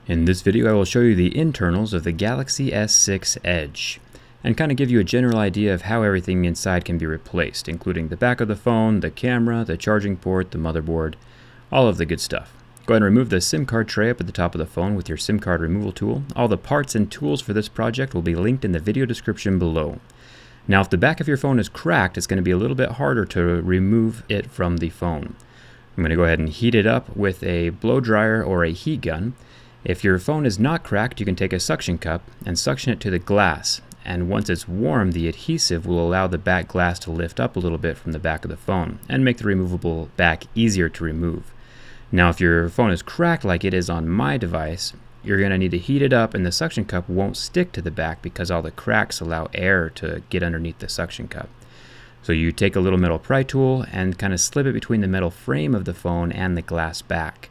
In this video I will show you the internals of the Galaxy S6 Edge and kind of give you a general idea of how everything inside can be replaced, including the back of the phone, the camera, the charging port, the motherboard, all of the good stuff. Go ahead and remove the SIM card tray up at the top of the phone with your SIM card removal tool. All the parts and tools for this project will be linked in the video description below. Now if the back of your phone is cracked, it's going to be a little bit harder to remove it from the phone. I'm going to go ahead and heat it up with a blow dryer or a heat gun. If your phone is not cracked, you can take a suction cup and suction it to the glass, and once it's warm, the adhesive will allow the back glass to lift up a little bit from the back of the phone and make the removable back easier to remove. Now if your phone is cracked like it is on my device, you're going to need to heat it up and the suction cup won't stick to the back because all the cracks allow air to get underneath the suction cup. So you take a little metal pry tool and kind of slip it between the metal frame of the phone and the glass back.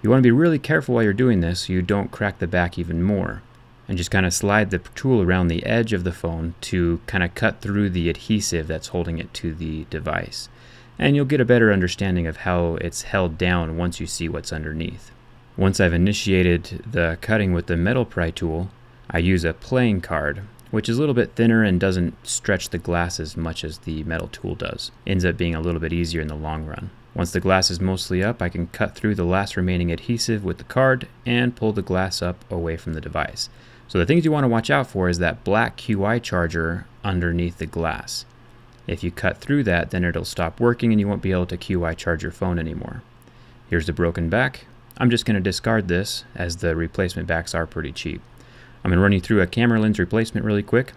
You want to be really careful while you're doing this so you don't crack the back even more. And just kind of slide the tool around the edge of the phone to kind of cut through the adhesive that's holding it to the device. And you'll get a better understanding of how it's held down once you see what's underneath. Once I've initiated the cutting with the metal pry tool, I use a playing card, which is a little bit thinner and doesn't stretch the glass as much as the metal tool does. Ends up being a little bit easier in the long run. Once the glass is mostly up, I can cut through the last remaining adhesive with the card and pull the glass up away from the device. So the things you want to watch out for is that black QI charger underneath the glass. If you cut through that, then it'll stop working and you won't be able to QI charge your phone anymore. Here's the broken back. I'm just going to discard this as the replacement backs are pretty cheap. I'm going to run you through a camera lens replacement really quick.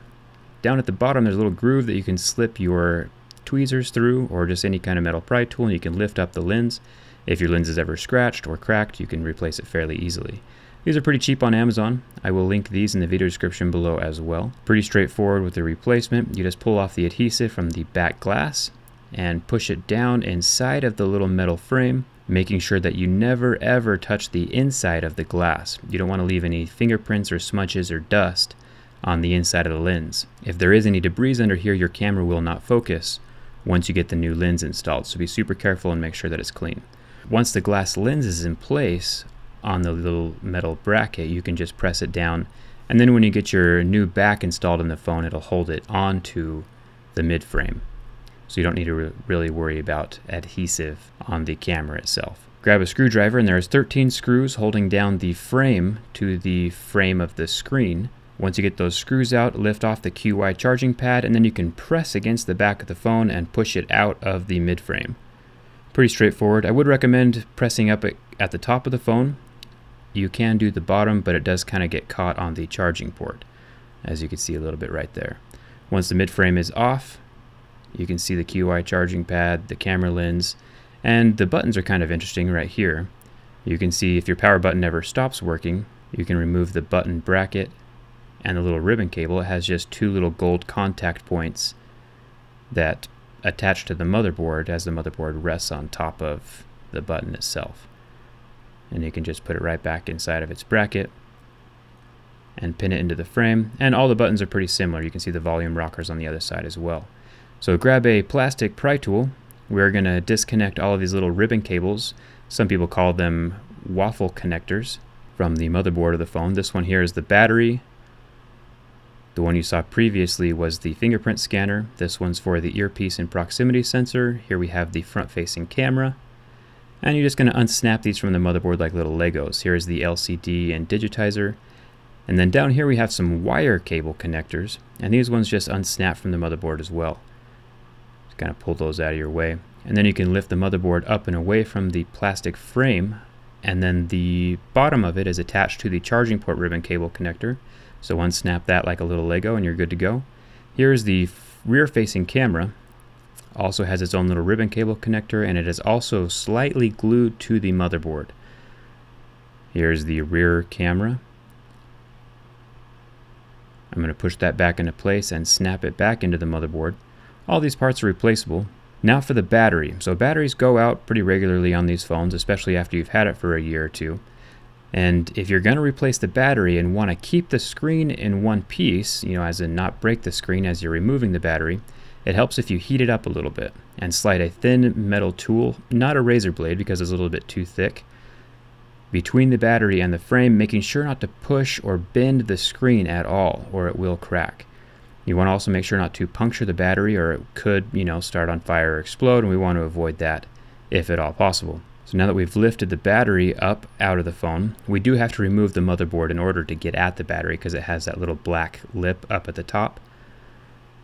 Down at the bottom there's a little groove that you can slip your tweezers through, or just any kind of metal pry tool, and you can lift up the lens. If your lens is ever scratched or cracked, you can replace it fairly easily. These are pretty cheap on Amazon. I will link these in the video description below as well. Pretty straightforward with the replacement. You just pull off the adhesive from the back glass and push it down inside of the little metal frame, making sure that you never ever touch the inside of the glass. You don't want to leave any fingerprints or smudges or dust on the inside of the lens. If there is any debris under here, your camera will not focus once you get the new lens installed, so be super careful and make sure that it's clean. Once the glass lens is in place on the little metal bracket, you can just press it down, and then when you get your new back installed in the phone, it'll hold it onto the mid frame. So you don't need to really worry about adhesive on the camera itself. Grab a screwdriver, and there's 13 screws holding down the frame to the frame of the screen. Once you get those screws out, lift off the QI charging pad, and then you can press against the back of the phone and push it out of the mid frame. Pretty straightforward. I would recommend pressing up at the top of the phone. You can do the bottom, but it does kind of get caught on the charging port, as you can see a little bit right there. Once the mid frame is off, you can see the QI charging pad, the camera lens, and the buttons are kind of interesting right here. You can see if your power button ever stops working, you can remove the button bracket and the little ribbon cable. It has just two little gold contact points that attach to the motherboard as the motherboard rests on top of the button itself. And you can just put it right back inside of its bracket and pin it into the frame. And all the buttons are pretty similar. You can see the volume rockers on the other side as well. So grab a plastic pry tool. We're going to disconnect all of these little ribbon cables. Some people call them waffle connectors from the motherboard of the phone. This one here is the battery. The one you saw previously was the fingerprint scanner. This one's for the earpiece and proximity sensor. Here we have the front-facing camera. And you're just going to unsnap these from the motherboard like little Legos. Here's the LCD and digitizer. And then down here we have some wire cable connectors. And these ones just unsnap from the motherboard as well. Just kind of pull those out of your way. And then you can lift the motherboard up and away from the plastic frame. And then the bottom of it is attached to the charging port ribbon cable connector. So unsnap that like a little Lego and you're good to go. Here's the rear-facing camera. Also has its own little ribbon cable connector, and it is also slightly glued to the motherboard. Here's the rear camera. I'm going to push that back into place and snap it back into the motherboard. All these parts are replaceable. Now for the battery. So batteries go out pretty regularly on these phones, especially after you've had it for a year or two. And if you're going to replace the battery and want to keep the screen in one piece, as in not break the screen as you're removing the battery, it helps if you heat it up a little bit and slide a thin metal tool, not a razor blade because it's a little bit too thick, between the battery and the frame, making sure not to push or bend the screen at all, or it will crack. You want to also make sure not to puncture the battery, or it could, start on fire or explode, and we want to avoid that if at all possible. So now that we've lifted the battery up out of the phone, we do have to remove the motherboard in order to get at the battery because it has that little black lip up at the top.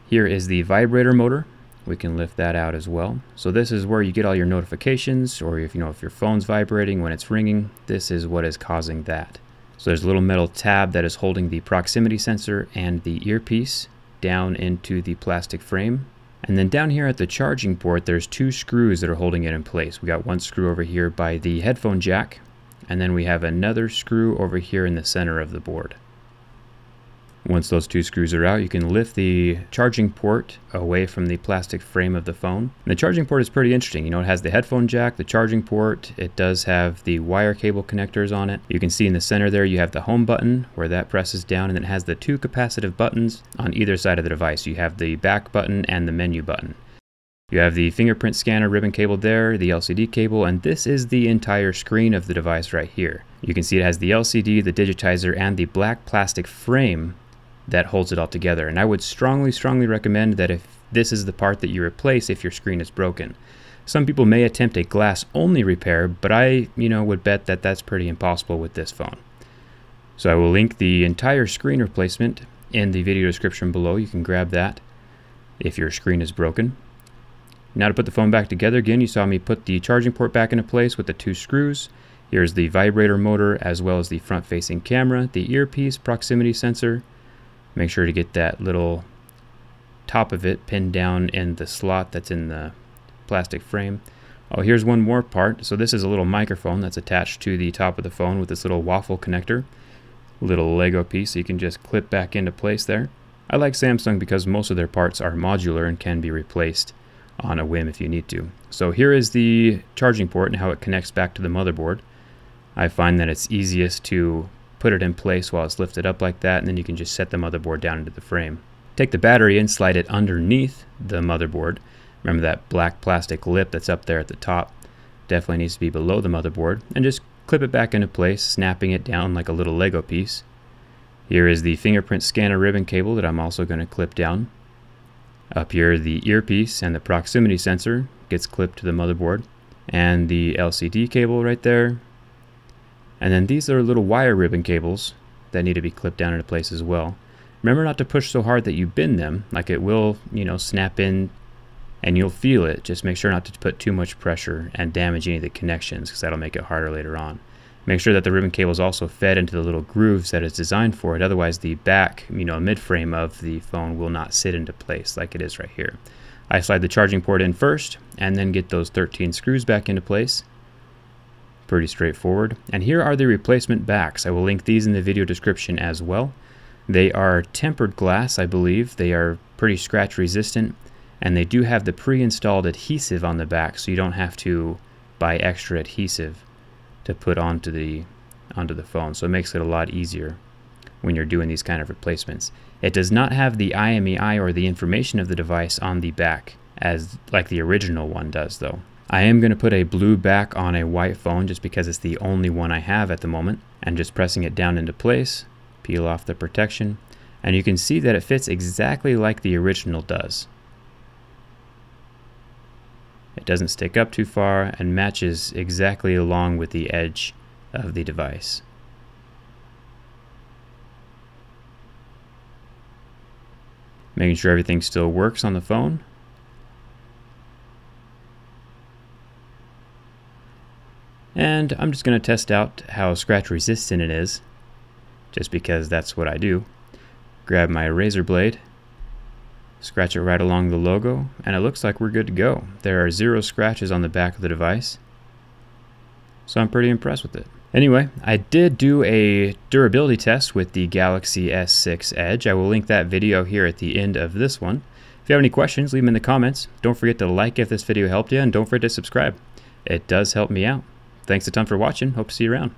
Here is the vibrator motor. We can lift that out as well. So this is where you get all your notifications, or if your phone's vibrating when it's ringing, this is what is causing that. So there's a little metal tab that is holding the proximity sensor and the earpiece down into the plastic frame. And then down here at the charging port, there's 2 screws that are holding it in place. We got one screw over here by the headphone jack, and then we have another screw over here in the center of the board. Once those 2 screws are out, you can lift the charging port away from the plastic frame of the phone. And the charging port is pretty interesting. It has the headphone jack, the charging port. It does have the wire cable connectors on it. You can see in the center there you have the home button where that presses down, and it has the 2 capacitive buttons on either side of the device. You have the back button and the menu button. You have the fingerprint scanner ribbon cable there, the LCD cable, and this is the entire screen of the device right here. You can see it has the LCD, the digitizer, and the black plastic frame that holds it all together. And I would strongly recommend that if this is the part that you replace if your screen is broken. Some people may attempt a glass only repair, but I would bet that that's pretty impossible with this phone. So I will link the entire screen replacement in the video description below. You can grab that if your screen is broken. Now to put the phone back together, again, you saw me put the charging port back into place with the 2 screws. Here's the vibrator motor as well as the front facing camera, the earpiece, proximity sensor. Make sure to get that little top of it pinned down in the slot that's in the plastic frame. Oh, here's one more part. So this is a little microphone that's attached to the top of the phone with this little waffle connector. Little Lego piece so you can just clip back into place there. I like Samsung because most of their parts are modular and can be replaced on a whim if you need to. So here is the charging port and how it connects back to the motherboard. I find that it's easiest to put it in place while it's lifted up like that, and then you can just set the motherboard down into the frame. Take the battery and slide it underneath the motherboard. Remember that black plastic lip that's up there at the top definitely needs to be below the motherboard, and just clip it back into place, snapping it down like a little Lego piece. Here is the fingerprint scanner ribbon cable that I'm also going to clip down. Up here the earpiece and the proximity sensor gets clipped to the motherboard, and the LCD cable right there. And then these are little wire ribbon cables that need to be clipped down into place as well. Remember not to push so hard that you bend them, like it will, snap in and you'll feel it. Just make sure not to put too much pressure and damage any of the connections, because that'll make it harder later on. Make sure that the ribbon cable is also fed into the little grooves that it's designed for it. Otherwise the back, mid-frame of the phone will not sit into place like it is right here. I slide the charging port in first and then get those 13 screws back into place. Pretty straightforward. And here are the replacement backs. I will link these in the video description as well. They are tempered glass, I believe. They are pretty scratch resistant, and they do have the pre-installed adhesive on the back, so you don't have to buy extra adhesive to put onto the phone. So it makes it a lot easier when you're doing these kind of replacements. It does not have the IMEI or the information of the device on the back as like the original one does though. I am going to put a blue back on a white phone just because it's the only one I have at the moment, and just pressing it down into place, peel off the protection, and you can see that it fits exactly like the original does. It doesn't stick up too far and matches exactly along with the edge of the device. Making sure everything still works on the phone. And I'm just going to test out how scratch resistant it is, just because that's what I do. Grab my razor blade, scratch it right along the logo, and it looks like we're good to go. There are 0 scratches on the back of the device, so I'm pretty impressed with it. Anyway, I did do a durability test with the Galaxy S6 Edge. I will link that video here at the end of this one. If you have any questions, leave them in the comments. Don't forget to like if this video helped you, and don't forget to subscribe. It does help me out. Thanks a ton for watching. Hope to see you around.